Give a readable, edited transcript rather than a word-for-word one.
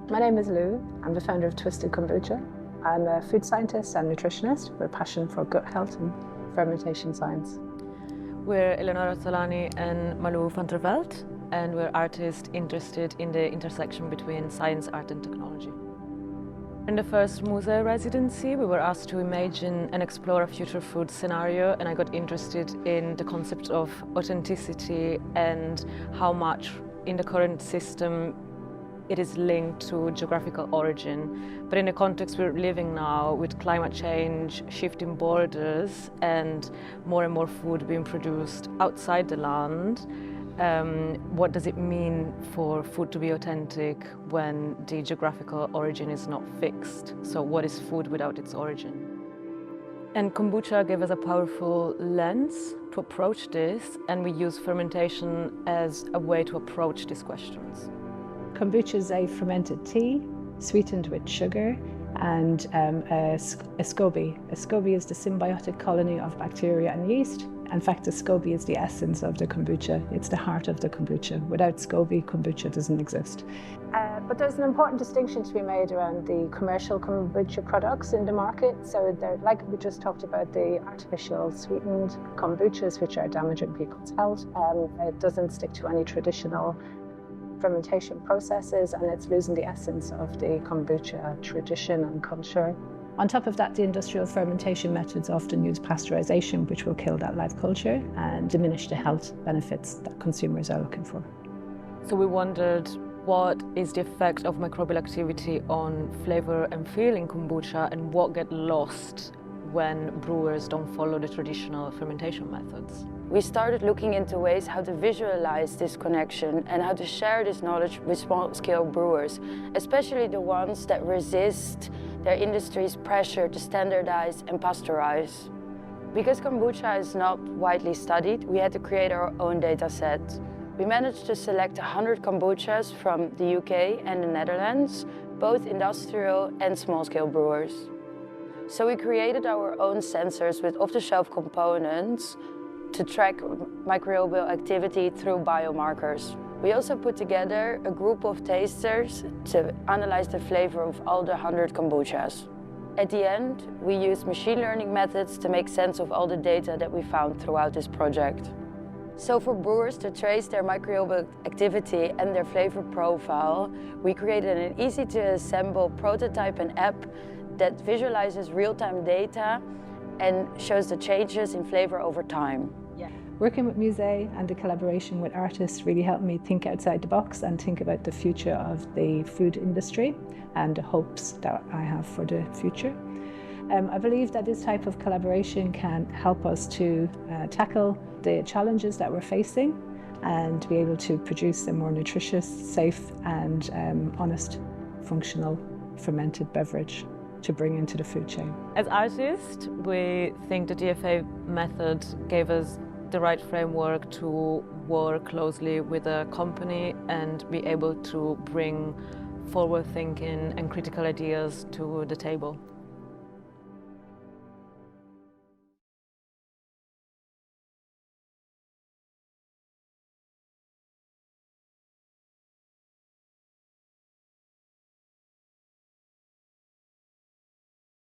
My name is Lou. I'm the founder of Twisted Kombucha. I'm a food scientist and nutritionist with a passion for gut health and fermentation science. We're Eleonora Ortolani and Malou Van Der Veld, and we're artists interested in the intersection between science, art and technology. In the first Muse residency, we were asked to imagine and explore a future food scenario, and I got interested in the concept of authenticity and how much in the current system it is linked to geographical origin. But in the context we're living now, with climate change, shifting borders, and more food being produced outside the land, what does it mean for food to be authentic when the geographical origin is not fixed? So what is food without its origin? And kombucha gave us a powerful lens to approach this, and we use fermentation as a way to approach these questions. Kombucha is a fermented tea, sweetened with sugar, and a SCOBY. A SCOBY is the symbiotic colony of bacteria and yeast. In fact, the SCOBY is the essence of the kombucha. It's the heart of the kombucha. Without SCOBY, kombucha doesn't exist. But there's an important distinction to be made around the commercial kombucha products in the market. So like we just talked about, the artificial sweetened kombuchas, which are damaging people's health. It doesn't stick to any traditional fermentation processes, and it's losing the essence of the kombucha tradition and culture. On top of that, the industrial fermentation methods often use pasteurization, which will kill that live culture and diminish the health benefits that consumers are looking for. So we wondered, what is the effect of microbial activity on flavor and feel in kombucha, and what gets lost when brewers don't follow the traditional fermentation methods? We started looking into ways how to visualize this connection and how to share this knowledge with small-scale brewers, especially the ones that resist their industry's pressure to standardize and pasteurize. Because kombucha is not widely studied, we had to create our own data set. We managed to select 100 kombuchas from the UK and the Netherlands, both industrial and small-scale brewers. So we created our own sensors with off-the-shelf components to track microbial activity through biomarkers. We also put together a group of tasters to analyze the flavor of all the 100 kombuchas. At the end, we used machine learning methods to make sense of all the data that we found throughout this project. So for brewers to trace their microbial activity and their flavor profile, we created an easy-to-assemble prototype and app that visualizes real-time data and shows the changes in flavor over time. Working with Muse and the collaboration with artists really helped me think outside the box and think about the future of the food industry and the hopes that I have for the future. I believe that this type of collaboration can help us to tackle the challenges that we're facing and be able to produce a more nutritious, safe and honest, functional fermented beverage to bring into the food chain. As artists, we think the DFA method gave us the right framework to work closely with a company and be able to bring forward thinking and critical ideas to the table.